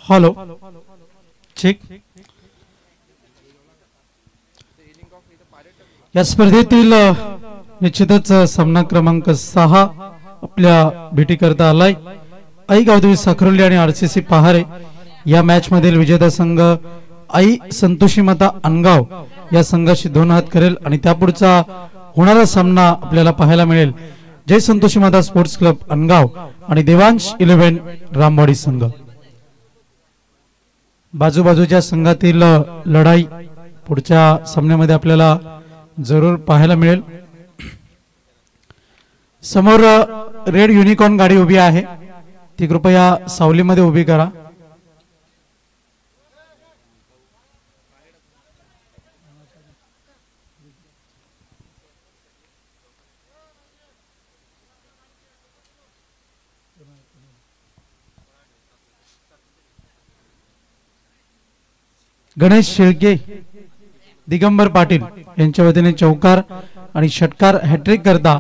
Hello check. या स्पर्धेतील निश्चितच सामना क्रमांक 6 आपल्या भेटी करता आलाय. आई गावदेवी साखरोली आणि आरसीसी पहारे या मॅच मधील विजेता संघ आई संतोषी माता अनगाव या संघाशी 2 हात करेल आणि त्यापुढचा होणारा सामना आपल्याला पाहायला मिळेल जय संतोषी माता स्पोर्ट्स क्लब अनगाव आणि देवांश 11 रामवाडी संघ. बाजूबाजूच्या संघातील लढाई पुढच्या सामन्यामध्ये आपल्याला जरूर पाहायला मिळेल. समोर रेड युनिकॉर्न गाडी उभी आहे, ती कृपया सावलीमध्ये उभी करा. गणेश शेळके, दिगंबर पाटील यांच्या वतीने चौकार आणि षटकार हॅट्रिक करता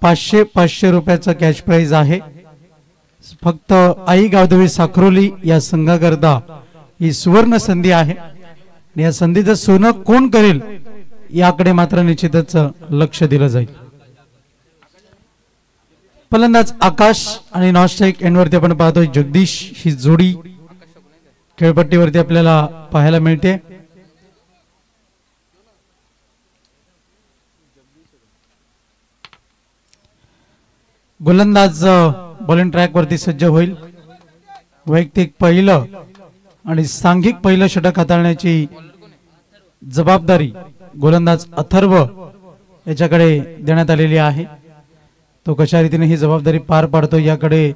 500 रुपयाचा कॅश प्राइज आहे. फक्त आई गावदेवी साखरोली या संघाकरता ही सुवर्ण संधी आहे. या संधीचं सोनं कोण करेल याकडे मात्र निश्चितच लक्ष दिलं जाईल. फलंदाज आकाश आणि नॉस्ट्राइक एंडवरती आपण पाहतोय जगदीश ही जोडी खेळपट्टीवरती आपल्याला पाहायला मिळते. गोलंदाज बॉलिंग ट्रॅक वरती सज्ज होईल. वैयक्तिक पहिलं आणि सांघिक पहिलं षटक हाताळण्याची जबाबदारी गोलंदाज अथर्व याच्याकडे देण्यात आलेली आहे. तो कशा रीतीने ही जबाबदारी पार पाडतो याकडे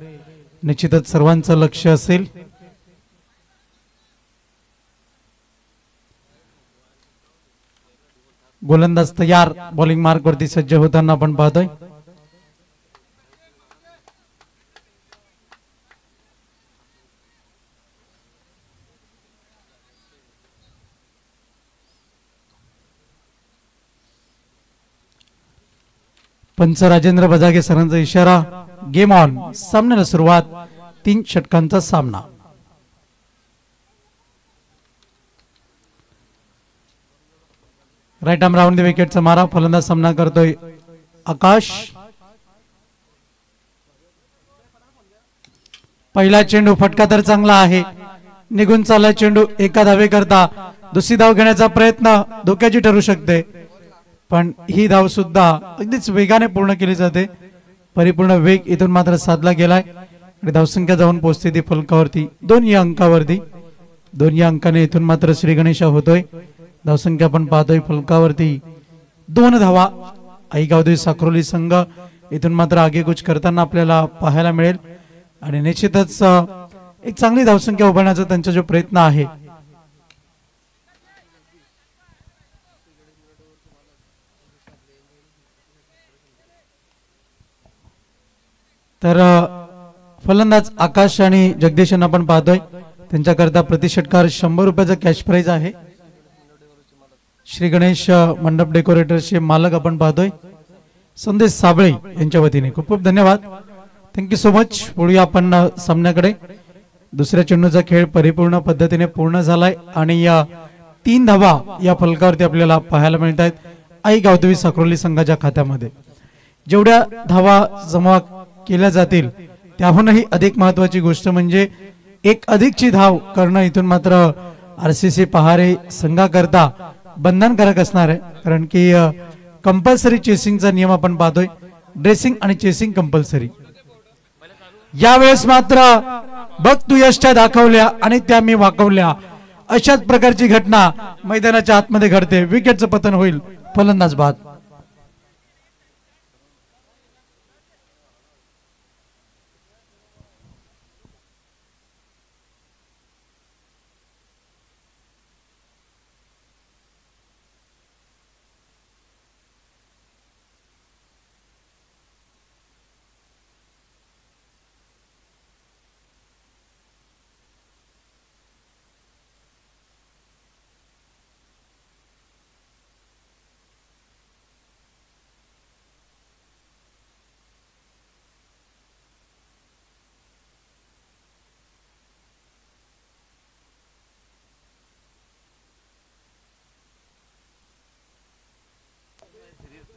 निश्चितच सर्वांचं लक्ष असेल. गोलंदाज तयार, बॉलिंग मार्क वरती सज्ज होताना आपण पाहतोय. पंच राजेंद्र बजागे सरांचा इशारा, गेम ऑन. सामन्याला सुरुवात. 3 षटकांचा सामना. राईट आर्म राऊंड द विकेटचा मारा. फलंदाज सामना करतोय आकाश. पहिला चेंडू फटका तर चांगला आहे, निघून चालला चेंडू. एका धावे करता दुसरी धाव घेण्याचा प्रयत्न धोक्याची ठरू शकते, पण ही धाव सुद्धा अगदीच वेगाने पूर्ण केली जाते. परिपूर्ण वेग इथून मात्र साधला गेलाय आणि धावसंख्या जाऊन पोहोचते ती फलकावरती 2 या अंकावरती. 2 या अंकाने इथून मात्र श्री गणेशा होतोय. धावसंख्या आपण पाहतोय फलकावरती 2 धावा. आई गावदेवी साखरोली संघ इथून मात्र आगेकूच करताना आपल्याला पाहायला मिळेल आणि निश्चितच एक चांगली धावसंख्या उभारण्याचा त्यांचा जो प्रयत्न आहे तर फलंदाज आकाश आणि जगदीश यांना आपण पाहतोय. त्यांच्याकरता प्रति षटकार 100 रुपयाचा कॅश प्राइज आहे. श्री गणेश मंडप डेकोरेटर्सचे मालक आपण पाहतोय संदेश साबळे यांच्या वतीने खूप खूप धन्यवाद. Thank you so much. बोलूया आपण सामन्याकडे. दुसऱ्या चेंडूचा खेळ परिपूर्ण पद्धतीने पूर्ण झालाय आणि या 3 धावा या फलकावरती आपल्याला पाहायला मिळत आहेत आई गावदेवी साखरोली संघाच्या खात्यामध्ये. जेवढ्या धावा जमा केल्या जातील त्याहूनही अधिक महत्वाची गोष्ट म्हणजे एक अधिकची धाव करणं इथून मात्र आरसीसी पहारे संघाकरता बंधनकारक असणार आहे. कारण की कंपल्सरी चेसिंगचा नियम आपण पाहतोय. ड्रेसिंग आणि चेसिंग कंपल्सरी. यावेळेस मात्र बघ तू यष्टा दाखवल्या आणि त्या मी वाकवल्या, अशाच प्रकारची घटना मैदानाच्या आतमध्ये घडते. विकेटचं पतन होईल. फलंदाज बाद.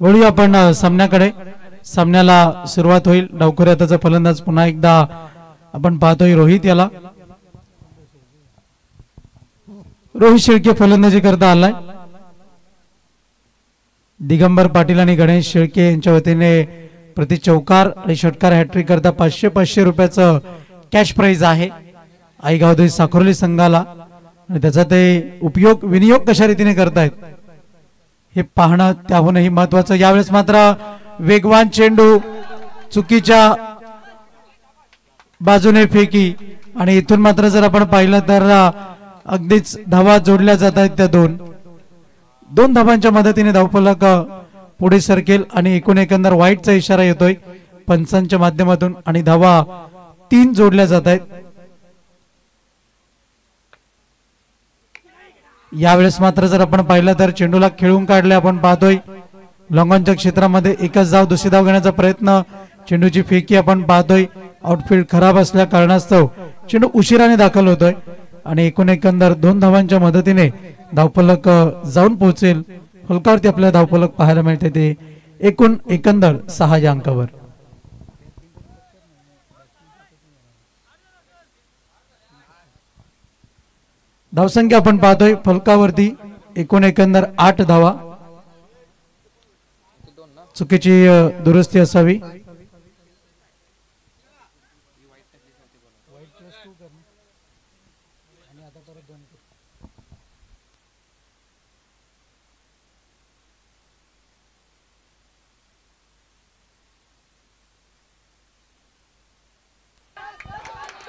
वळूया आपण सामन्याकडे. सामन्याला सुरुवात होईल. डावखुरी हाताचा फलंदाज पुन्हा एकदा आपण पाहतोय रोहित याला. रोहित शेळके फलंदाजी करता आलाय. दिगंबर पाटील आणि गणेश शेळके यांच्या वतीने प्रति चौकार आणि षटकार हॅट्रिक करता 500 रुपयाचं कॅश प्राइज आहे आईगावदेवी साखरोली संघाला. आणि त्याचा ते विनियोग कशा रीतीने करतायत हे पाहणं त्याहूनही महत्वाचं. यावेळेस मात्र वेगवान चेंडू चुकीच्या बाजूने फेकी आणि इथून मात्र जर आपण पाहिलं तर अगदीच धावा जोडल्या जात आहेत. त्या दोन धावांच्या मदतीने धावफलक पुढे सरकेल आणि एकंदर वाईटचा इशारा येतोय पंचांच्या माध्यमातून आणि धावा 3 जोडल्या जात आहेत. यावेळेस मात्र जर आपण पाहिलं तर चेंडूला खेळून काढले. आपण पाहतोय लॉंगॉनच्या क्षेत्रामध्ये एकच धाव दुसरी धाव घेण्याचा प्रयत्न. चेंडूची फेकी आपण पाहतोय. आउटफील्ड खराब असल्या कारणास्तव चेंडू उशिराने दाखल होतोय आणि एकंदर 2 धावांच्या मदतीने धावफलक जाऊन पोहोचेल. फलकावरती आपल्याला धावफलक पाहायला मिळते ते एकंदर 6 या अंकावर. धावसंख्या आपण पाहतोय फलकावरती एकंदर 8 धावा. चुकीची दुरुस्ती असावी.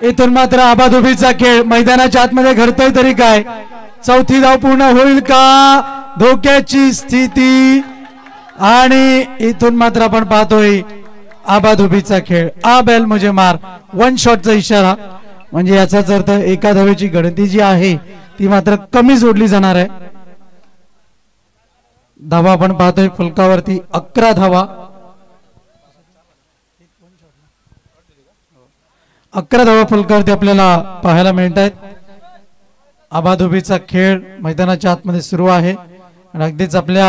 इथून मात्र आबाधुबीचा खेळ मैदानाच्या आतमध्ये घडतोय तरी काय. चौथी धाव पूर्ण होईल का. धोक्याची स्थिती आणि इथून मात्र आपण पाहतोय आबाधुबीचा खेळ. आ बैल मुझे मार 1 शॉटचा इशारा. म्हणजे याचाच अर्थ एका धावेची गणती जी आहे ती मात्र कमी जोडली जाणार आहे. धावा आपण पाहतोय फलकावरती 11 धावा. 11 धावा फलकावरती आपल्याला पाहायला मिळत आहेत. आबाधुबीचा खेळ मैदानाच्या आतमध्ये सुरू आहे आणि अगदीच आपल्या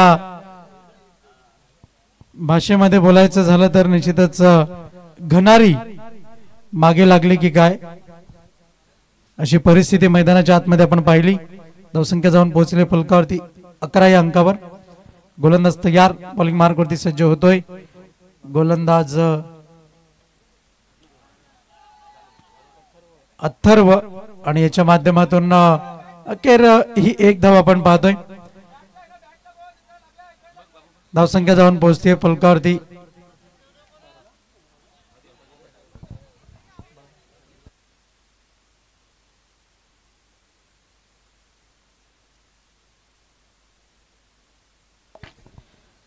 भाषेमध्ये बोलायचं झालं तर निश्चितच घनारी मागे लागली की काय अशी परिस्थिती मैदानाच्या आतमध्ये आपण पाहिली. धावसंख्या जाऊन पोहोचले फलकावरती 11 या अंकावर. गोलंदाज तयार. बॉलिंग मार्कवरती सज्ज होतोय. गोलंदाज अथर्व आणि याच्या माध्यमातून अखेर ही 1 धाव आपण पाहतोय. धावसंख्या जाऊन पोहोचते फलकावरती.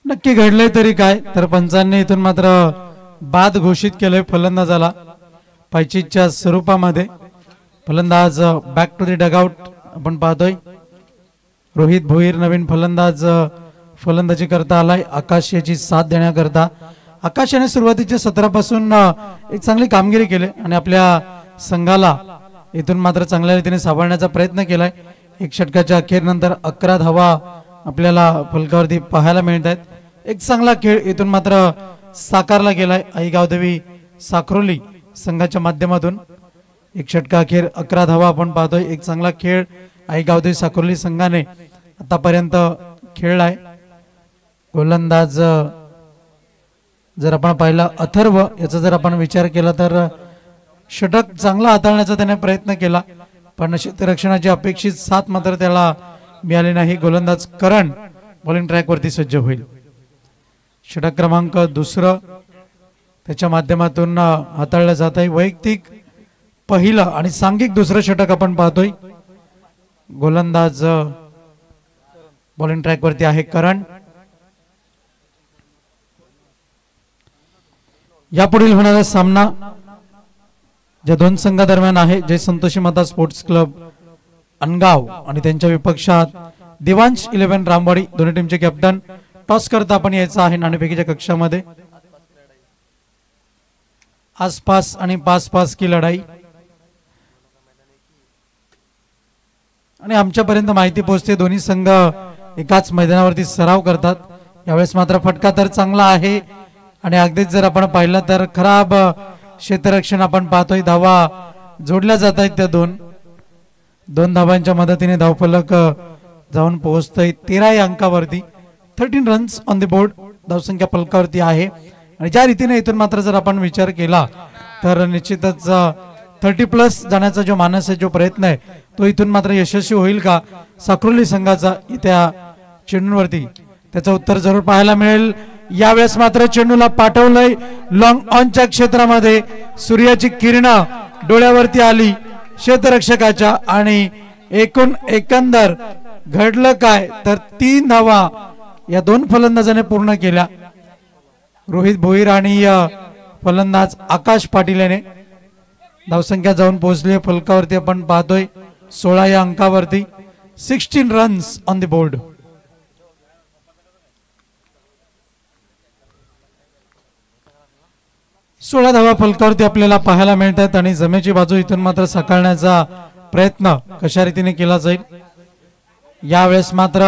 नक्की घडले तरी काय तर पंचांनी इथून मात्र बाद घोषित केलंय फलंदाजाला पायचीच्या स्वरूपामध्ये. फलंदाज बॅक टू द डगआउट आपण पाहतोय. रोहित भोईर नवीन फलंदाज फलंदाजी करता आलाय आकाश याची साथ देण्याकरता. आकाश याने सुरुवातीच्या सत्रापासून एक चांगली कामगिरी केली आणि आपल्या संघाला इथून मात्र चांगल्या रीतीने सांभाळण्याचा प्रयत्न केलाय. 1 षटकाच्या अखेरनंतर 11 धावा आपल्याला फलकावरती पाहायला मिळत आहेत. एक चांगला खेळ इथून मात्र साकारला गेलाय आईगावदेवी साखरोली संघाच्या माध्यमातून. 1 षटका अखेर 11 धावा आपण पाहतोय. एक चांगला खेळ आईगावदेवी साखरोली संघाने आतापर्यंत खेळलाय. गोलंदाज जर आपण पाहिला अथर्व याचा जर आपण विचार केला तर षटक चांगला हाताळण्याचा त्याने प्रयत्न केला पण क्षेत्ररक्षणाची अपेक्षित साथ मात्र त्याला मिळाली नाही. गोलंदाज करण बॉलिंग ट्रॅक वरती सज्ज होईल. षटक क्रमांक 2 त्याच्या माध्यमातून हाताळलं जात आहे. वैयक्तिक पहिलं आणि सांघिक 2रं षटक आपण पाहतोय. गोलंदाज बॉलिंग ट्रॅक वरती आहे करण. यापुढील होणारा सामना ज्या 2 संघादरम्यान आहे जय संतोषी माता स्पोर्ट्स क्लब अनगाव आणि त्यांच्या विपक्षात देवांश 11 रामवाडी. दोन्ही टीमचे कॅप्टन. टॉस करता आपण यायचं आहे नाणेफेकीच्या कक्षामध्ये. आसपास आणि पास की लढाई आणि आमच्यापर्यंत माहिती पोहोचते दोन्ही संघ एकाच मैदानावरती सराव करतात. यावेळेस मात्र फटका तर चांगला आहे आणि अगदीच जर आपण पाहिलं तर खराब क्षेत्ररक्षण आपण पाहतोय. धावा जोडल्या जात आहेत त्या दोन धावांच्या मदतीने धावफलक जाऊन पोहोचतोय 13 या अंकावरती. 13 रन्स ऑन द बोर्ड धावसंख्या फलकावरती आहे. आणि ज्या रीतीने इथून मात्र जर आपण विचार केला तर निश्चितच 30+ जाण्याचा जो मानस आहे, जो प्रयत्न आहे, तो इथून मात्र यशस्वी होईल का साक्रोली संघाचा इथ्या चेंडूवरती, त्याचं उत्तर जरूर पाहायला मिळेल. यावेळेस मात्र चेंडूला पाठवलंय लॉंग ऑनच्या क्षेत्रामध्ये. सूर्याची किरणं डोळ्यावरती आली क्षेत्ररक्षकाच्या आणि एकंदर घडलं काय तर 3 धावा या 2 फलंदाजाने पूर्ण केल्या. रोहित भोईर आणि फलंदाज आकाश पाटील याने. धावसंख्या जाऊन पोहोचली फलकावरती आपण पाहतोय 16 या अंकावरती. 16 रन्स ऑन द बोर्ड. सोळा धावा फलकावरती आपल्याला पाहायला मिळतात आणि जमेची बाजू इथून मात्र साकारण्याचा प्रयत्न कशा रीतीने केला जाईल. यावेळेस मात्र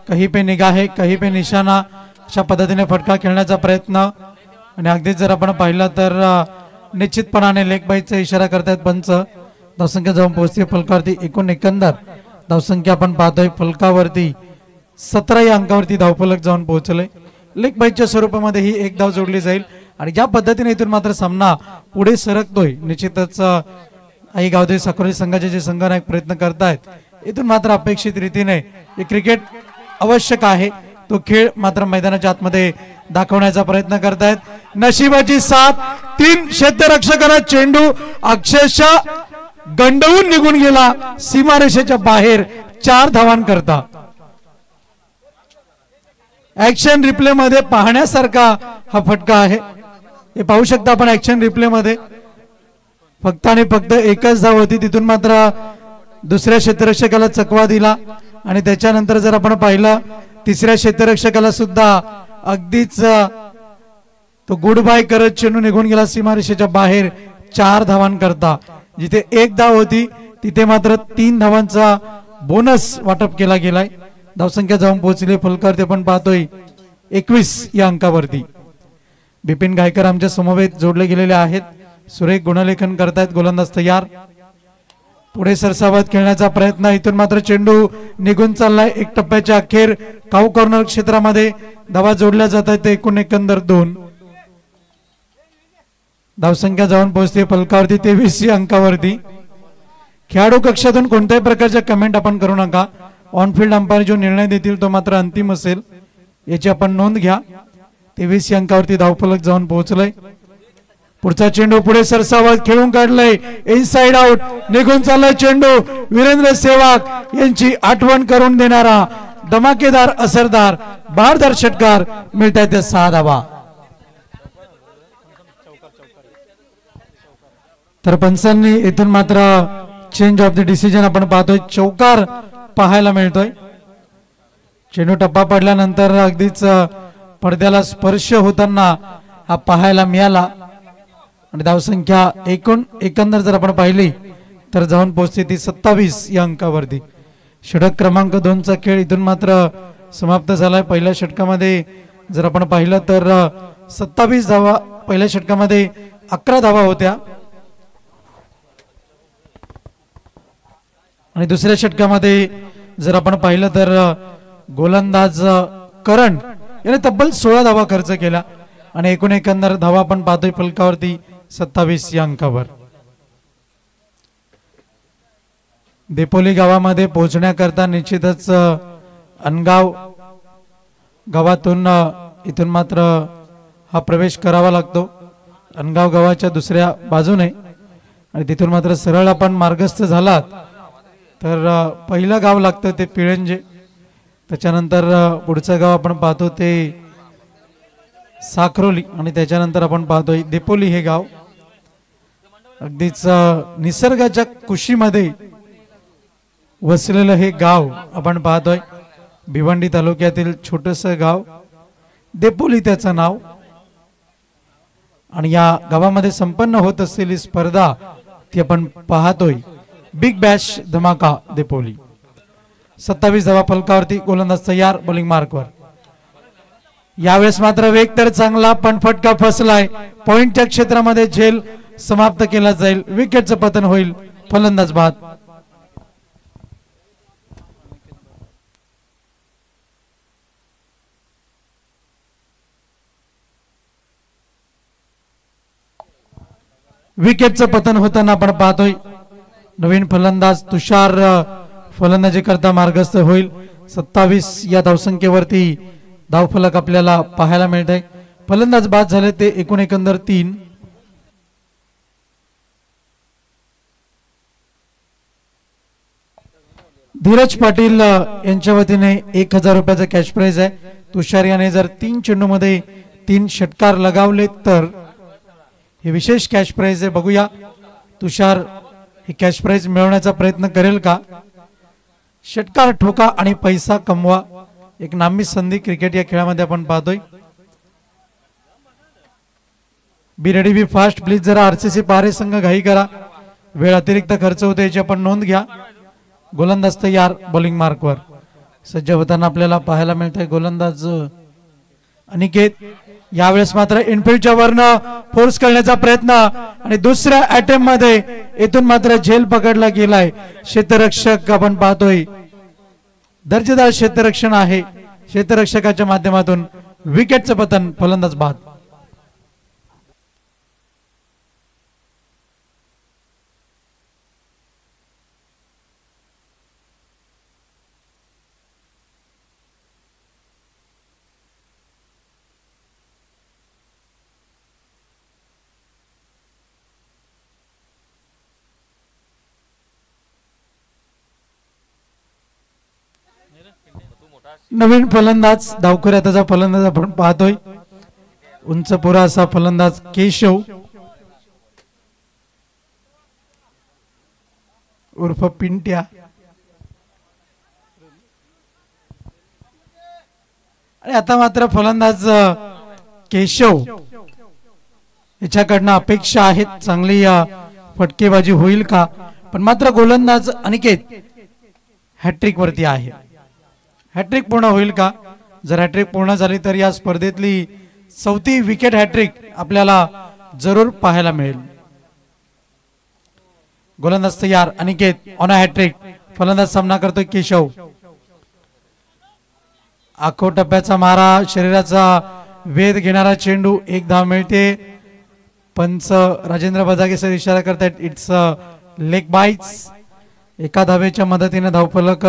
कहीं पे निगाहे कहीं पे निशाणा अशा पद्धतीने फटका खेळण्याचा प्रयत्न आणि अगदीच जर आपण पाहिलं तर निश्चितपणाने लेग बाईचा इशारा करतायत पंच. धावसंख्या जाऊन पोहोचते फलकावरती. एकंदर धावसंख्या आपण पाहतोय फलकावरती 17 या अंकावरती धावफलक जाऊन पोहोचले. लेग बाईच्या स्वरूपामध्ये ही एक धाव जोडली जाईल आणि ज्या पद्धतीने इथून मात्र सामना पुढे सरकतोय निश्चितच आई गावदेवी साक्रोली संघाचे जे संघनायक प्रयत्न करतायत. इथून मात्र अपेक्षित रीतीने क्रिकेट आवश्यक आहे तो खेळ मात्र मैदानाच्या आतमध्ये दाखवण्याचा प्रयत्न करतायत. नशिबाची साथ 3 क्षेत्ररक्षकाला चेंडू अक्षरशः गंडवून निघून गेला सीमारेषेच्या बाहेर 4 धावांकरता. ऍक्शन रिप्ले मध्ये पाहण्यासारखा हा फटका आहे. हे पाहू शकता आपण ऍक्शन रिप्ले मध्ये फक्त आणि फक्त एकच धाव होती. तिथून मात्र दुसऱ्या क्षेत्ररक्षकाला चकवा दिला आणि त्याच्यानंतर जर आपण पाहिलं तिसऱ्या क्षेत्ररक्षकाला सुद्धा अगदीच तो गुड बाय करत चेंडू निघून गेला सीमारेषेच्या बाहेर 4 धावांकरता. जिथे 1 धाव होती तिथे मात्र 3 धावांचा बोनस वाटप केला गेलाय. धावसंख्या जाऊन पोहोचली फलकावरती आपण पाहतोय 21 या अंकावरती. बिपिन गायकर आमच्या समवेत जोडले गेलेले आहेत. सुरेख गुणलेखन करतायत. गोलंदाज तयार. पुढे सरसावत खेळण्याचा प्रयत्न. इथून मात्र चेंडू निघून चाललाय. एक टप्प्याच्या अखेर काऊ कॉर्नर क्षेत्रामध्ये धावा जोडल्या जात आहेत. एकंदर 2 धावसंख्या जाऊन पोहोचते फलकावरती 23 या अंकावरती. खेळाडू कक्षातून कोणत्याही प्रकारच्या कमेंट आपण करू नका. ऑनफिल्ड अंपायर जो निर्णय देतील तो मात्र अंतिम असेल याची आपण नोंद घ्या. 23 या अंकावरती धावफलक जाऊन पोहोचलंय. पुढचा चेंडू पुढे सरसावत खेळून काढलाय. इनसाइड आउट निघून चाललाय चेंडू. वीरेंद्र सेवाग यांची आठवण करून देणारा धमाकेदार असरदार भारदार षटकार मिळतात त्या 6 धावा. तर पंचांनी इथून मात्र चेंज ऑफ द डिसिजन आपण पाहतोय. चौकार पाहायला मिळतोय. चेंडू टप्पा पडल्यानंतर अगदीच पडद्याला स्पर्श होताना हा पाहायला मिळाला आणि धावसंख्या एकंदर जर आपण पाहिली तर जाऊन पोहोचते ती 27 या अंकावरती. षटक क्रमांक 2चा खेळ इथून मात्र समाप्त झालाय. पहिल्या षटकामध्ये जर आपण पाहिलं तर 27 धावा. पहिल्या षटकामध्ये 11 धावा होत्या आणि दुसऱ्या षटकामध्ये जर आपण पाहिलं तर गोलंदाज करण याने तब्बल 16 धावा खर्च केला आणि एकंदर धावा आपण पाहतोय फलकावरती 27 या अंकावर. देपोली गावामध्ये पोहोचण्याकरता निश्चितच अनगाव गावातून इथून मात्र हा प्रवेश करावा लागतो. अनगाव गावाच्या दुसऱ्या बाजूने आणि तिथून मात्र सरळ आपण मार्गस्थ झालात तर पहिलं गाव लागतं ते पिळंजे. त्याच्यानंतर पुढचं गाव आपण पाहतो ते साक्रोली आणि त्याच्यानंतर आपण पाहतोय देपोली हे गाव. अगदीच निसर्गाच्या कुशीमध्ये वसलेलं हे गाव आपण पाहतोय. भिवंडी तालुक्यातील छोटंसं गाव देपोली त्याचं नाव. आणि या गावामध्ये संपन्न होत असलेली स्पर्धा ती आपण पाहतोय बिग बॅश धमाका देपोली. 27 धावा फलकावरती. गोलंदाज तयार. बॉलिंग मार्कवर. यावेळेस मात्र वेग तर चांगला पण फटका फसलाय. पॉइंटच्या क्षेत्रामध्ये झेल समाप्त केला जाईल. विकेटचं पतन होईल. फलंदाज बाद. विकेटचं पतन होताना आपण पाहतोय. नवीन फलंदाज तुषार फलंदाजी करता मार्गस्थ होईल. 27 या धावसंख्येवरती धावफलक आपल्याला पाहायला मिळत आहे. फलंदाज बाद झाले ते एकंदर 3. धीरज पाटील यांच्या वतीने 1000 रुपयाचा कॅश प्राइज आहे. तुषार याने जर 3 चेंडूमध्ये 3 षटकार लगावले तर हे विशेष कॅश प्राइज आहे. बघूया तुषार हे कॅश प्राइज मिळवण्याचा प्रयत्न करेल का. षटकार ठोका आणि पैसा कमवा, एक नामी संधी क्रिकेट या खेळामध्ये आपण पाहतोय. Be ready be fast please. जरा आरसीसी पारे संघ घाई करा, वेळ अतिरिक्त खर्च होते याची आपण नोंद घ्या. गोलंदाज तयार, बॉलिंग मार्कवर सज्ज होताना आपल्याला पाहायला मिळत आहे. गोलंदाज अनिकेत यावेळेस मात्र इनफिल्डच्या वरनं फोर्स करण्याचा प्रयत्न आणि दुसऱ्या अटेम्प्ट मध्ये इथून मात्र झेल पकडला गेलाय. क्षेत्ररक्षक आपण पाहतोय, दर्जेदार क्षेत्ररक्षण आहे. क्षेत्ररक्षकाच्या माध्यमातून विकेटचं पतन. फलंदाज बाद. नवीन फलंदाज धावखोऱ्या त्याचा फलंदाज आपण पाहतोय. उंच पुरा असा फलंदाज केशव उर्फ पिंट्या. आणि आता मात्र फलंदाज केशव याच्याकडनं अपेक्षा आहेत चांगली फटकेबाजी होईल का. पण मात्र गोलंदाज अनिकेत हॅट्रिक वरती आहे. हॅट्रिक पूर्ण होईल का. जर हॅट्रिक पूर्ण झाली तर या स्पर्धेतली 4थी विकेट हॅट्रिक आपल्याला जरूर पाहायला मिळेल. गोलंदाज तयार, अनिकेत ऑन अ हॅट्रिक. फलंदाज सामना करतोय केशव. आखो टप्प्याचा मारा, शरीराचा वेध घेणारा चेंडू. 1 धाव मिळते. पंच राजेंद्र बजागे सर इशारा करतायत इट्स लेग बाइट्स. एका धावेच्या मदतीने धावफलक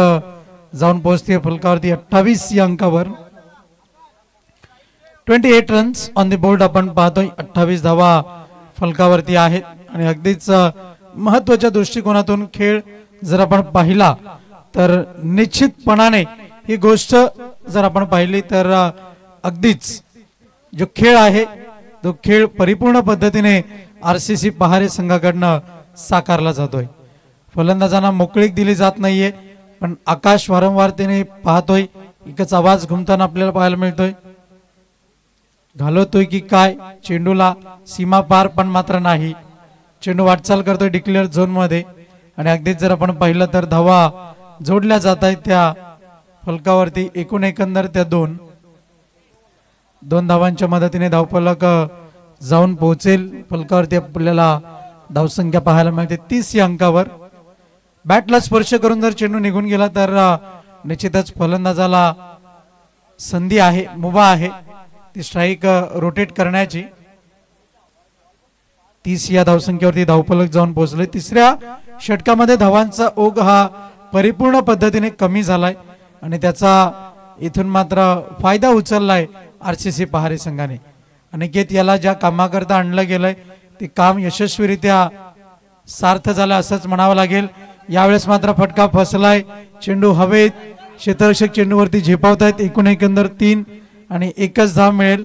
जाऊन पोहोचते फलकावरती 28 या अंकावर. 28 रन्स ऑन द बोर्ड आपण पाहतोय. 28 धावा फलकावरती आहेत. आणि अगदीच महत्वाच्या दृष्टिकोनातून खेळ जर आपण पाहिला तर निश्चितपणाने ही गोष्ट जर आपण पाहिली तर अगदीच जो खेळ आहे तो खेळ परिपूर्ण पद्धतीने आरसीसी पहारे संघाकडनं साकारला जातोय. फलंदाजांना मोकळीक दिली जात नाहीये. पण आकाश वारंवारतेने पाहतोय. एकच आवाज घुमताना आपल्याला पाहायला मिळतोय. घालवतोय की काय चेंडूला सीमा पार, पण मात्र नाही. चेंडू वाटचाल करतोय डिक्लेअर झोन मध्ये. आणि अगदीच जर आपण पाहिलं तर धावा जोडल्या जात आहेत त्या फलकावरती. एकंदर त्या 2 धावांच्या मदतीने धावफलक जाऊन पोहोचेल. फलकावरती आपल्याला धावसंख्या पाहायला मिळते 30 या अंकावर. बॅटला स्पर्श करून जर चेंडू निघून गेला तर निश्चितच फलंदाजाला संधी आहे, मुभा आहे ती स्ट्राइक रोटेट करण्याची. 30 या धावसंख्येवरती धावफलक जाऊन पोहोचले. तिसऱ्या षटकामध्ये धावांचा ओघ हा परिपूर्ण पद्धतीने कमी झालाय आणि त्याचा इथून मात्र फायदा उचललाय आरसीसी पहारे संघाने. अनिकेत याला ज्या कामाकरता आणलं गेलंय ते काम यशस्वीरित्या सार्थ झालं असंच म्हणावं लागेल. यावेळेस मात्र फटका फसलाय. चेंडू हवेत, क्षेत्ररक्षक चेंडूवरती झेपावतायत. एकंदर 3 आणि 1च धाव मिळेल.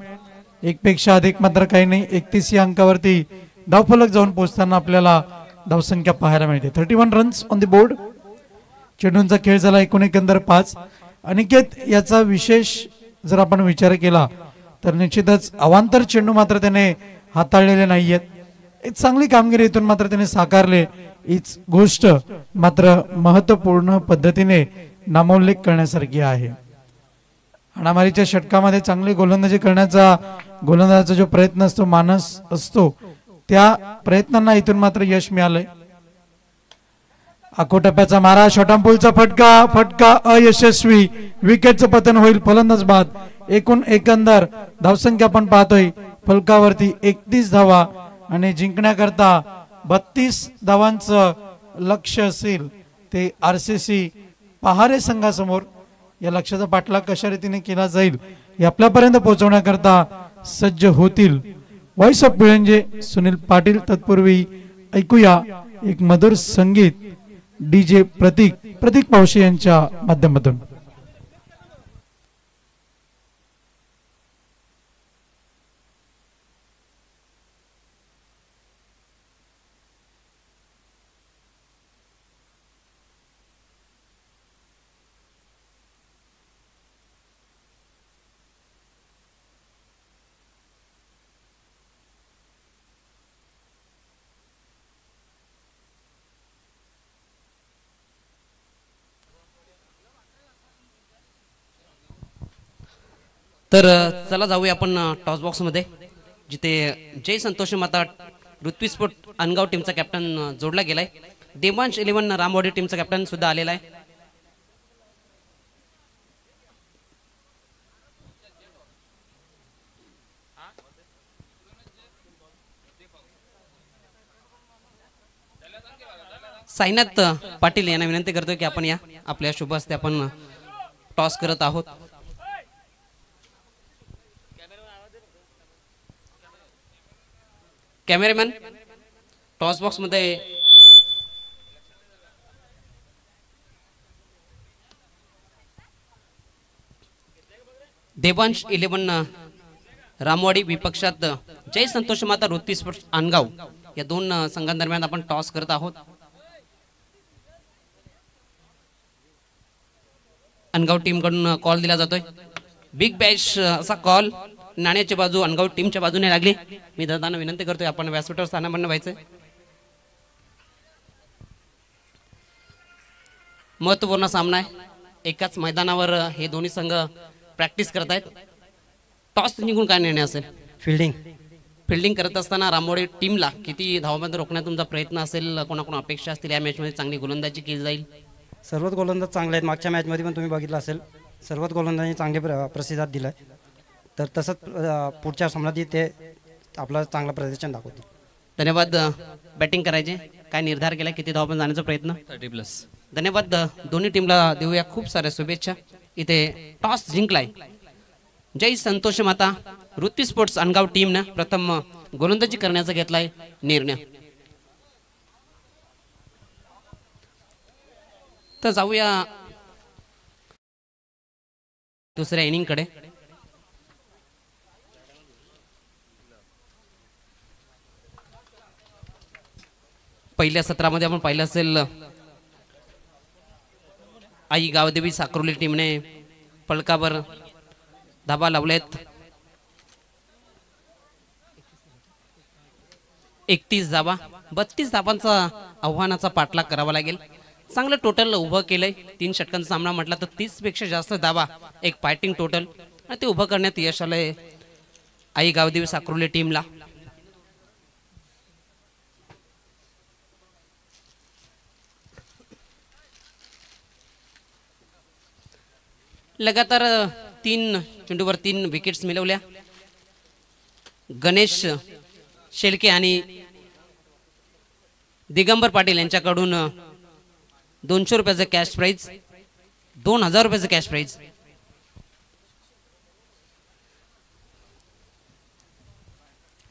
1 पेक्षा अधिक मात्र काही नाही. 31 या अंकावरती धावफलक जाऊन पोहोचताना आपल्याला धावसंख्या पाहायला मिळते. 31 रन्स ऑन द बोर्ड. चेंडूंचा खेळ झाला एकंदर 5. अनिकेत याचा विशेष जर आपण विचार केला तर निश्चितच अवांतर चेंडू मात्र त्याने हाताळलेले नाहीयेत. एक चांगली कामगिरी इथून मात्र त्याने साकारले. हीच गोष्ट मात्र महत्वपूर्ण पद्धतीने नामोल्लेख करण्यासारखी आहे. हाणामारीच्या षटकामध्ये चांगली गोलंदाजी करण्याचा गोलंदाजाचा जो प्रयत्न असतो, मानस असतो, त्या प्रयत्नांना इथून मात्र यश मिळालंय. आखोटप्प्याचा मारा, शॉटांपूलचा फटका अयशस्वी. विकेटचं पतन होईल, फलंदाज बाद. एकूण एकंदर धावसंख्या आपण पाहतोय फलकावरती 31 धावा आणि जिंकण्याकरता 32 धावांचं लक्ष्य असेल ते RCC पहारे संघासमोर. या लक्ष्याचा पाठलाग कशा रीतीने केला जाईल हे आपल्यापर्यंत पोहोचवण्याकरता सज्ज होतील व्हॉइस ऑफ पिळंजे सुनील पाटील. तत्पूर्वी ऐकूया एक मधुर संगीत DJ प्रतीक पावशे यांच्या माध्यमातून. तर चला जाऊया आपण टॉस बॉक्स मध्ये, जिथे जय संतोष माता ऋत्वी स्पोर्ट अनगाव टीमचा कॅप्टन जोडला गेलाय. देवांश 11 रामवाडी टीमचा कॅप्टन सुद्धा आलेला आहे. साईनाथ पाटील यांना विनंती करतोय की आपण या, आपल्या शुभ हस्ते आपण टॉस करत आहोत. कॅमेरामॅन टॉस बॉक्स मध्ये देवांश 11 रामवाडी विपक्षात जय संतोष माता ऋत्वी स्पोर्ट्स अनगाव या दोन संघांदरम्यान आपण टॉस करत आहोत. अनगाव टीम कडून कॉल दिला जातोय. बिग बॅश असा कॉल नाण्याची बाजू अनगाव टीमच्या बाजूने लागली. मी दादांना विनंती करतोय आपण व्यासपीठावर स्थानापन्न व्हायचं. महत्वपूर्ण सामना आहे. एकाच मैदानावर हे दोन्ही संघ प्रॅक्टिस करत आहेत. टॉस जिंकून काय निर्णय असेल? फिल्डिंग करत असताना रामवाडी टीमला किती धावांमध्ये रोखण्याचा तुमचा प्रयत्न असेल? कोणाकोण अपेक्षा असतील या मॅचमध्ये चांगली गोलंदाजी केली जाईल? सर्वच गोलंदाज चांगले आहेत. मागच्या मॅचमध्ये पण तुम्ही बघितलं असेल, सर्वच गोलंदाजांनी चांगले प्रतिसाद दिलाय. तर तसंच पुढच्या सामन्यात ते आपलं चांगलं प्रदर्शन दाखवतील. धन्यवाद. बॅटिंग करायचे काय निर्धार केला? किती धावा जाण्याचा प्रयत्न? 30+. धन्यवाद. दोन्ही टीमला देऊया खूप साऱ्या शुभेच्छा. इथे टॉस जिंकलाय जय संतोष माता ऋत्वी स्पोर्ट्स अनगाव टीमने प्रथम गोलंदाजी करण्याचा घेतलाय निर्णय. तर जाऊया दुसऱ्या इनिंग कडे. पहिल्या सत्रामध्ये आपण पाहिलं असेल आई गावदेवी साक्रोली टीमने फलकावर धाबा लावलेत. 31 धाबा, 32 धाबांचा आव्हानाचा पाठलाग करावा लागेल. चांगलं टोटल उभं केलंय. 3 षटकांचा सामना म्हटला तर 30 पेक्षा जास्त धाबा, एक फायटिंग टोटल, आणि ते उभं करण्यात यश आलंय आई गावदेवी साक्रोली टीमला. लगातार 3 चेंडूवर 3 विकेट्स मिळवल्या. गणेश शेळके आणि दिगंबर पाटील यांच्याकडून 200 रुपयाचं कॅश प्राइज, 2000 रुपयाचं कॅश प्राइज.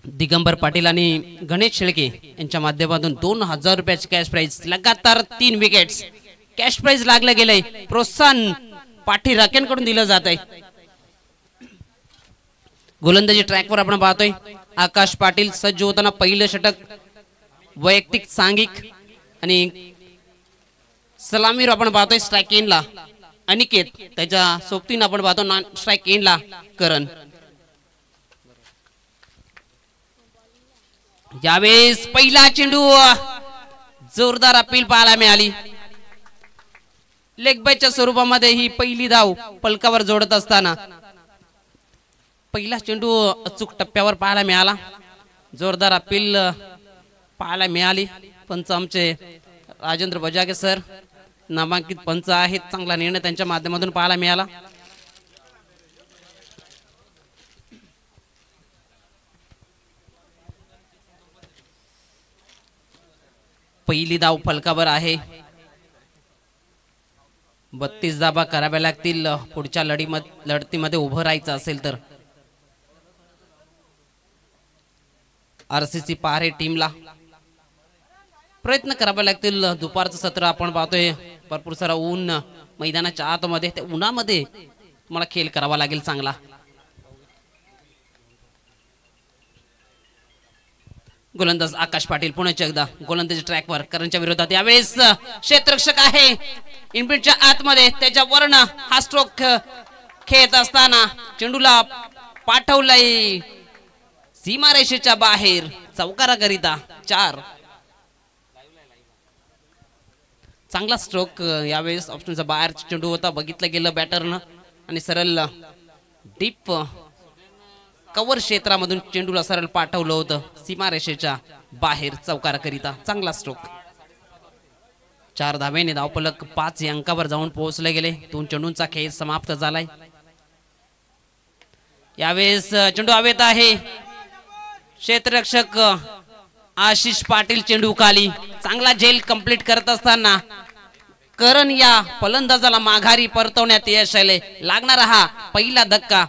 दिगंबर पाटील आणि गणेश शेळके यांच्या माध्यमातून 2000 रुपयाचे कॅश प्राइज. लगातार 3 विकेट्स. कॅश प्राइज लागलं गेलंय. प्रोत्साहन पाठी राख्यांकडून दिलं जात आहे. गोलंदाजी ट्रॅकवर आपण पाहतोय आकाश पाटील सज्ज होताना पहिलं षटक वैयक्तिक सांघिक, आणि सलामीवर आपण पाहतोय स्ट्राइक एंडला अनिकेत, त्याच्या सोबतीनं आपण पाहतो नॉन स्ट्राइक एंडला करण. यावेळेस पहिला चेंडू जोरदार अपील पाहायला मिळाली. लेग बायच्या स्वरूपामध्ये ही पहिली धाव पलकावर जोडत असताना पहिला चेंडू अचूक टप्प्यावर पाहायला मिळाला. जोरदार अपील पाहायला मिळाली. पंच आमचे राजेंद्र बजागे सर नामांकित पंच आहेत. चांगला निर्णय त्यांच्या माध्यमातून पाहायला मिळाला. पहिली धाव फलकावर आहे. 32 धाबा कराव्या लागतील पुढच्या लढतीमध्ये उभं राहायचं असेल तर. आरसीसी पहारे टीमला प्रयत्न करावे लागतील. दुपारचं सत्र आपण पाहतोय, भरपूर सारा ऊन मैदानाच्या आतमध्ये, त्या उन्हामध्ये तुम्हाला खेळ करावा लागेल चांगला. गोलंदाज आकाश पाटील पुणे एकदा गोलंदाजी ट्रॅकवर करणच्या विरोधात. यावेळेस क्षेत्ररक्षक आहे इनफिल्डच्या आतमध्ये, त्याच्या वर्ण हा स्ट्रोक खेळत असताना चेंडूला पाठवलाय सीमारेषेच्या बाहेर चौकाराकरिता 4. चांगला स्ट्रोक यावेळेस ऑप्शनचा बाहेर चेंडू होता, बघितलं गेलं बॅटरनं आणि सरळ डीप कव्हर क्षेत्रामधून चेंडूला सरळ पाठवलं होतं सीमारेषेच्या बाहेर चौकाराकरिता. चांगला स्ट्रोक. 4 धावेने धावफलक 5 या अंकावर जाऊन पोहोचले गेले. 2 चेंडूंचा खेळ समाप्त झालाय. यावेळेस चेंडू हवेत आहे. क्षेत्ररक्षक आशिष पाटील चेंडू खाली. चांगला झेल कंप्लीट करत असताना करण या फलंदाजाला माघारी परतवण्यात यश आले. लागणारा हा पहिला धक्का.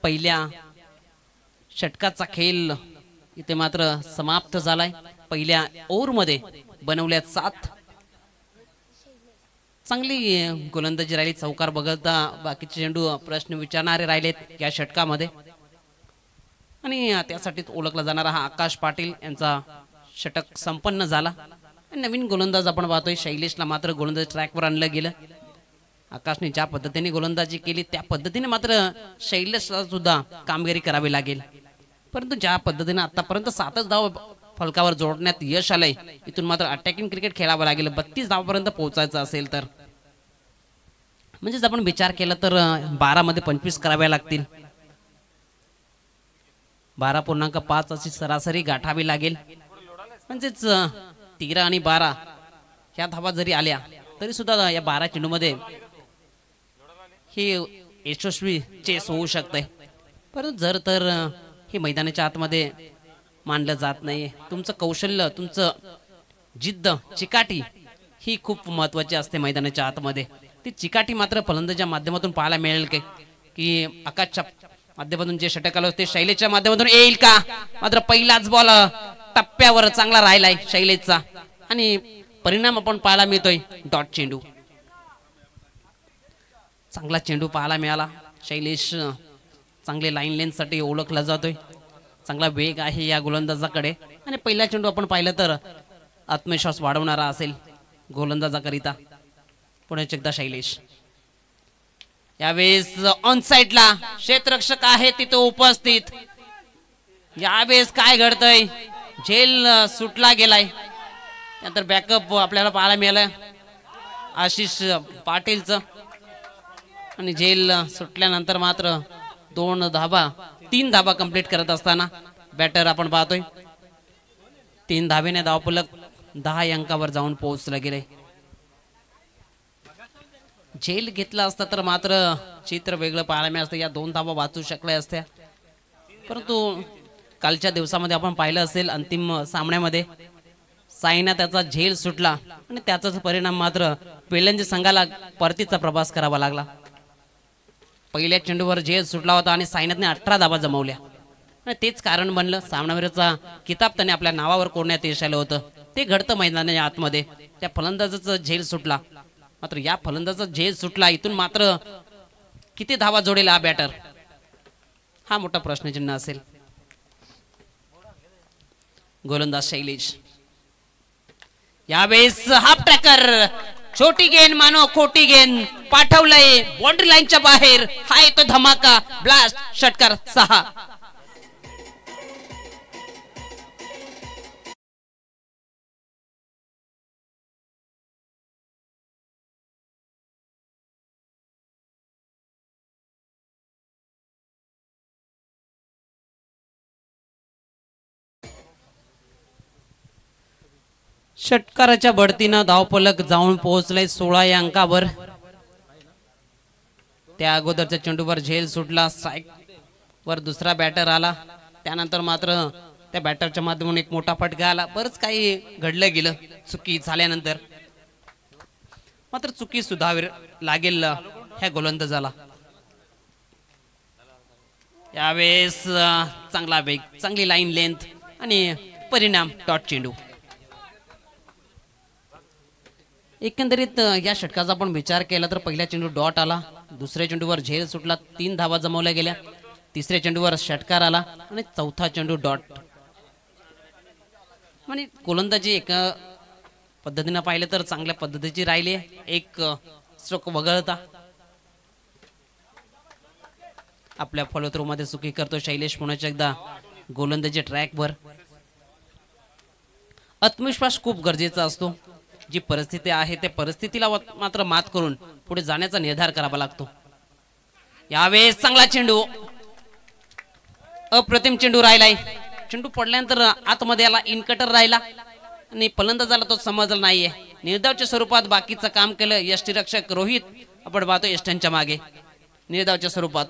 पहिल्या षटकाचा खेळ इथे मात्र समाप्त झालाय. पहिल्या ओव्हरमध्ये बनवल्यात 7. चांगली गोलंदाजी राहिली. चौकार बघता बाकीचे चेंडू प्रश्न विचारणारे राहिलेत या षटकामध्ये आणि त्यासाठीच ओळखला जाणारा हा आकाश पाटील यांचा षटक संपन्न झाला. नवीन गोलंदाज आपण पाहतोय शैलेशला मात्र गोलंदाज ट्रॅकवर आणलं गेलं. आकाशने ज्या पद्धतीने गोलंदाजी केली त्या पद्धतीने मात्र शैलेशला सुद्धा कामगिरी करावी लागेल. परंतु ज्या पद्धतीने आतापर्यंत 7च धाव फलकावर जोडण्यात यश आलंय, इथून मात्र अटॅकिंग क्रिकेट खेळावं लागेल 32 धावापर्यंत पोहोचायचं असेल तर. म्हणजेच आपण विचार केला तर 12 मध्ये 25 कराव्या लागतील. 12.5 अशी सरासरी गाठावी लागेल. म्हणजेच 13 आणि 12 ह्या धावा जरी आल्या तरी सुद्धा या 12 चेंडूमध्ये ही यशस्वी चेस होऊ शकते. परंतु जर तर हे मैदानाच्या आतमध्ये मानलं जात नाही. तुमचं कौशल्य, तुमचं जिद्द, चिकाटी ही खूप महत्वाची असते मैदानाच्या आतमध्ये. ती चिकाटी मात्र फलंदाच्या माध्यमातून पाहायला मिळेल की आकाशच्या माध्यमातून जे षटक आलं ते शैलेशच्या माध्यमातून येईल का. मात्र पहिलाच बॉल टप्प्यावर चांगला राहिलाय शैलेशचा आणि परिणाम आपण पाहायला मिळतोय डॉट चेंडू. चांगला चेंडू पाहायला मिळाला. शैलेश चांगले लाईन लेंथ साठी ओळखला जातोय. चांगला वेग आहे या गोलंदाजाकडे आणि पहिला चेंडू आपण पाहिलं तर आत्मविश्वास वाढवणारा असेल गोलंदाजाकरिता. पुन्हा एकदा शैलेश यावेळेस ऑन साइडला क्षेत्ररक्षक आहे तिथे उपस्थित. यावेळेस काय घडतंय, झेल सुटला गेलाय. त्यानंतर बॅकअप आपल्याला पाहायला मिळालं आशिष पाटीलचं आणि झेल सुटल्यानंतर मात्र 3 धाबा कंप्लीट करत असताना बॅटर आपण पाहतोय 3 धाबेने धावफलक 10 अंकावर जाऊन पोहोचलं गेले. झेल घेतला असता तर मात्र चित्र वेगळं पाहायला मिळालं असतं. या 2 धाबा वाचू शकल्या असत्या. परंतु कालच्या दिवसामध्ये आपण पाहिलं असेल अंतिम सामन्यामध्ये साईना त्याचा झेल सुटला आणि त्याचाच परिणाम मात्र वेलंज संघाला परतीचा प्रवास करावा लागला. पहिल्या चेंडूवर झेल सुटला होता आणि साईनाथने 18 धाबा जमवल्या आणि तेच कारण बनलं सामनावीराचा किताब त्याने आपल्या नावावर कोरण्यात यश आलं होतं. ते घडतं मैदानाच्या आतमध्ये. त्या फलंदाजाचा झेल सुटला, मात्र या फलंदाजाचा झेल सुटला इथून मात्र किती धावा जोडेल हा बॅटर, हा मोठा प्रश्नचिन्ह असेल. गोलंदाज शैलेश यावेळेस हाफ ट्रॅकर, छोटी गेंद मानो खोटी गेंद पाठवलंय बाउंड्री लाईनच्या बाहेर. हा येतो धमाका, ब्लास्ट, षटकार 6. षटकाराच्या बढतीनं धावफलक जाऊन पोहोचले 16 या अंकावर. त्या अगोदरच्या चेंडूवर झेल सुटला, स्ट्राइक वर दुसरा बॅटर आला. त्यानंतर मात्र त्या बॅटरच्या माध्यमातून एक मोठा फटका आला. बरंच काही घडलं गेलं चुकी झाल्यानंतर. मात्र चुकी सुधार लागेल ह्या गोलंदाजाला. यावेळेस चांगला वेग, चांगली लाईन लेंथ आणि परिणाम डॉट चेंडू. एकंदरीत या षटकाचा आपण विचार केला तर पहिल्या चेंडू डॉट आला, दुसऱ्या चेंडूवर झेल सुटला, 3 धावा जमवल्या गेल्या, तिसऱ्या चेंडूवर षटकार आला आणि चौथा चेंडू डॉट. म्हणजे गोलंदाजी एका पद्धतीने पाहिलं तर चांगल्या पद्धतीची राहिली. एक स्ट्रोक वगळता आपल्या फॉलोथ्रू मध्ये चुकी करतो शैलेश. पुन्हा एकदा गोलंदाजी ट्रॅकवर. आत्मविश्वास खूप गरजेचा असतो. जी परिस्थिती आहे त्या परिस्थितीला मात्र मात करून पुढे जाण्याचा निर्धार करावा लागतो. यावेळेस चांगला चेंडू, अप्रतिम चेंडू राहिलाय. चेंडू पडल्यानंतर आतमध्ये आला, इनकटर राहिला आणि फलंदाजाला तो समजला नाहीये. निर्धावच्या स्वरूपात बाकीचं काम केलं यष्टीरक्षक रोहित. आपण पाहतो यष्टांच्या मागे निर्धावच्या स्वरूपात.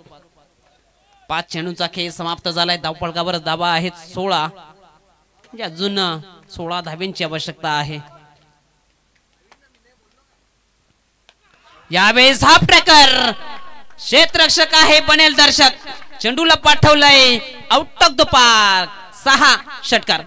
5 चेंडूंचा खेळ समाप्त झालाय. धावफलकावर धाबा आहेत 16. म्हणजे अजून 16 धाब्यांची आवश्यकता आहे. यावेळेस हाफ ट्रॅकर, क्षेत्ररक्षक आहे बनेल दर्शक, चेंडूला पाठवलंय आउट ऑफ द पार्क. 6 षटकार.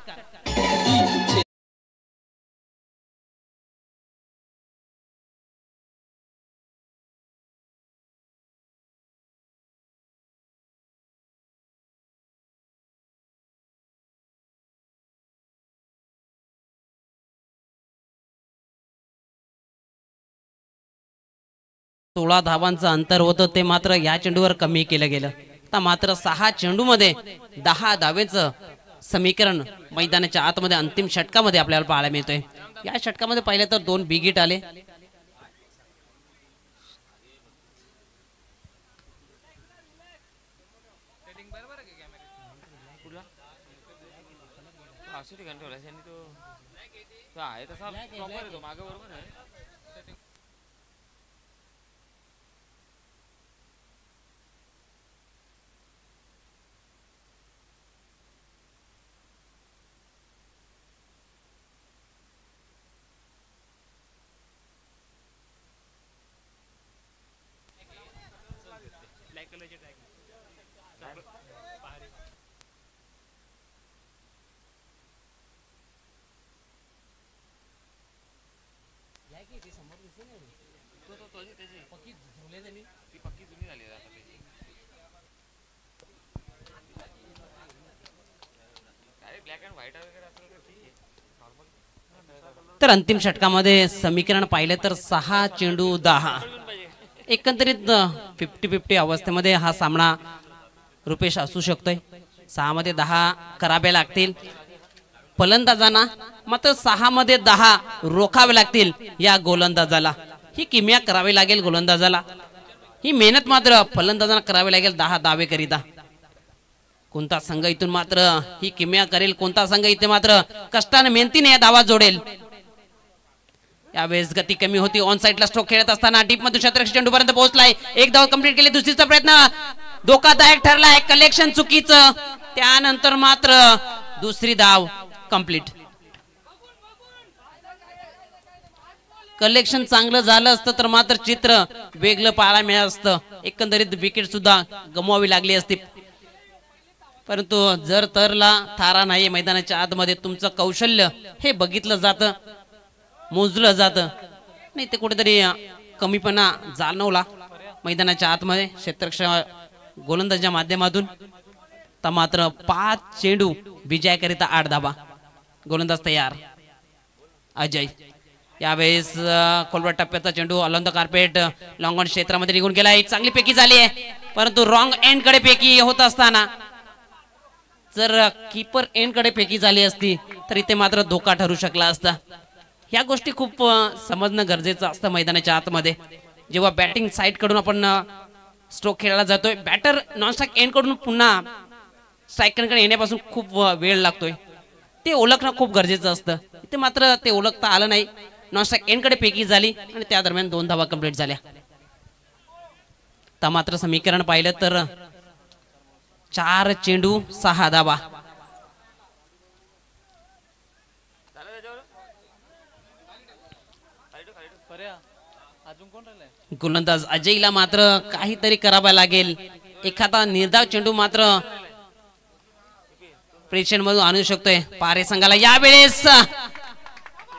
16 धावांचं अंतर होतं ते मात्र या चेंडूवर कमी केलं गेलं. आता मात्र 6 चेंडूमध्ये 10 धावेचं समीकरण मैदानाच्या आतमध्ये अंतिम षटकामध्ये आपल्याला पाहायला मिळतोय. या षटकामध्ये पाहिलं तर 2 बिग हिट आले. तर अंतिम षटकामध्ये समीकरण पाहिलं तर 6 चेंडू 10 एकंदरीत 50-50 अवस्थेमध्ये हा सामना रुपेश असू शकतोय. 6 मध्ये 10 करावे लागतील फलंदाजांना, मात्र 6 मध्ये 10 रोखावे लागतील या गोलंदाजाला. ही किमया करावी लागेल गोलंदाजाला. ही मेहनत मात्र फलंदाजांना करावी लागेल 10 धावे करिता. कोणता संघ इथून मात्र ही किमया करेल, कोणता संघ इथे मात्र कष्टाने मेहनतीने या धावा जोडेल. यावेळेस गती कमी होती. ऑन साइडला स्ट्रोक खेळत असताना डीप मधून क्षेत्ररक्षक चेंडू पर्यंत पोहोचलाय. एक धाव कंप्लीट केली. दुसरीचा प्रयत्न धोकादायक ठरलाय. कलेक्शन चुकीचं. त्यानंतर मात्र दुसरी धाव कंप्लीट. कलेक्शन चांगलं झालं असतं तर मात्र चित्र वेगळं पाहायला मिळालं असतं. एकंदरीत विकेट सुद्धा गमवावी लागली असती. परंतु जर तरला थारा नाही मैदानाच्या आतमध्ये, तुमचं कौशल्य हे बघितलं जातं, मोजलं जातं. नाही ते कुठेतरी कमीपणा जाणवला मैदानाच्या आतमध्ये क्षेत्ररक्षक गोलंदाजीच्या माध्यमातून. तर मात्र 5 चेंडू विजयाकरिता 8 धावा. गोलंदाज तयार अजय. यावेळेस खोलवर टप्प्याचा चेंडू along the carpet long on क्षेत्रामध्ये निघून गेला. एक चांगली पेकी झाली आहे, परंतु रॉंग एंड कडे पेकी होत असताना जर कीपर एंड कडे पेकी झाली असती तर इथे मात्र धोका ठरू शकला असता. ह्या गोष्टी खूप समजणं गरजेचं असतं मैदानाच्या आतमध्ये. जेव्हा बॅटिंग साइड कडून आपण स्ट्रोक खेळायला जातोय, बॅटर नॉन स्ट्राइक एंड कडून पुन्हा स्ट्राइक कडे येण्यापासून खूप वेळ लागतोय. ते ओळखणं खूप गरजेचं असतं. इथे मात्र ते ओळखता आलं नाही. नॉन स्ट्राइक एंड कडे पेकी झाली आणि त्या दरम्यान 2 धावा कंप्लीट झाल्या. तर मात्र समीकरण पाहिलं तर 4 चेंडू 6 धावा. गोलंदाज अजयला मात्र काहीतरी करावा लागेल. एखादा निर्धाव चेंडू मात्र प्रेक्षण मधून आणू शकतोय पारे संघाला. यावेळेस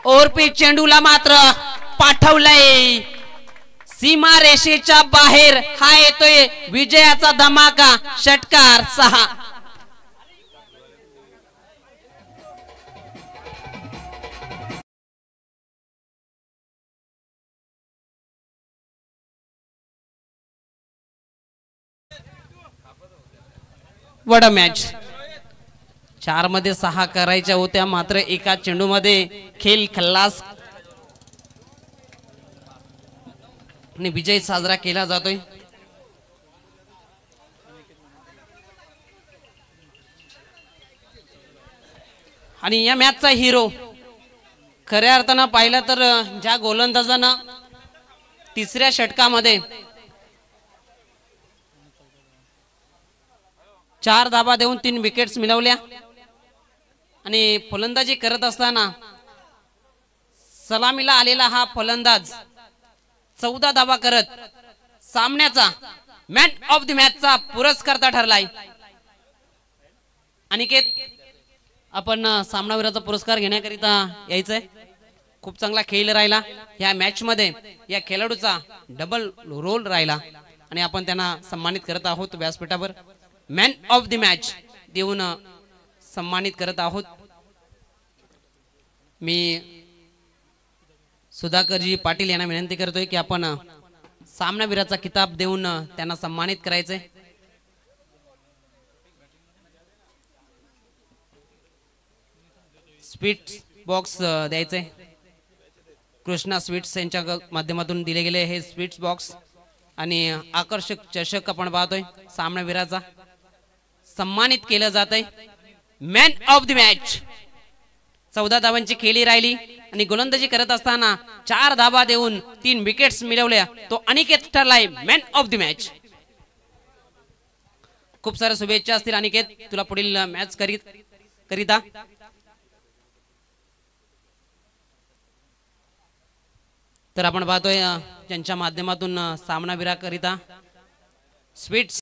ओव्हरपिच चेंडूला मात्र पाठवलंय सीमा रेषेच्या बाहेर. हा येतोय विजयाचा धमाका. षटकार 6. वड मॅच. 4 मध्ये 6 करायच्या होत्या, मात्र एका चेंडू मध्ये खेळ खल्लास आणि विजय साजरा केला जातोय. आणि या मॅचचा हिरो खऱ्या अर्थानं पाहिलं तर ज्या गोलंदाजानं 3ऱ्या षटकामध्ये 4 धाबा देऊन 3 विकेट्स मिळवल्या आणि फलंदाजी करत असताना सलामीला आलेला हा फलंदाज 14 धाबा करत सामन्याचा मॅन ऑफ द मॅचचा पुरस्कर्ता ठरलाय. अनिकेत, आपण सामनावीराचा पुरस्कार घेण्याकरिता यायचंय. खूप चांगला खेळ राहिला या मॅच मध्ये. या खेळाडूचा डबल रोल राहिला आणि आपण त्यांना सन्मानित करत आहोत. व्यासपीठावर मॅन ऑफ द मॅच देऊन सन्मानित करत आहोत. मी सुधाकरजी पाटील यांना विनंती करतोय की आपण सामनावीराचा किताब देऊन त्यांना सन्मानित करायचे। स्वीट बॉक्स द्यायचे। कृष्णा स्वीट्स यांच्या माध्यमातून दिले गेले हे स्वीट्स बॉक्स आणि आकर्षक चषक आपण पाहतोय। सामनावीराचा सन्मानित केलं जात आहे। मॅन ऑफ द मॅच 14 धावांची खेळी राहिली आणि गोलंदाजी करत असताना 4 धावा देऊन 3 विकेट्स मिळवल्या। तो अनिकेत ठरलाय मॅन ऑफ द मॅच। खूप साऱ्या शुभेच्छा असतील अनिकेत तुला पुढील मॅच करिता। तर आपण पाहतोय ज्यांच्या माध्यमातून सामनावीराकरिता स्वीट्स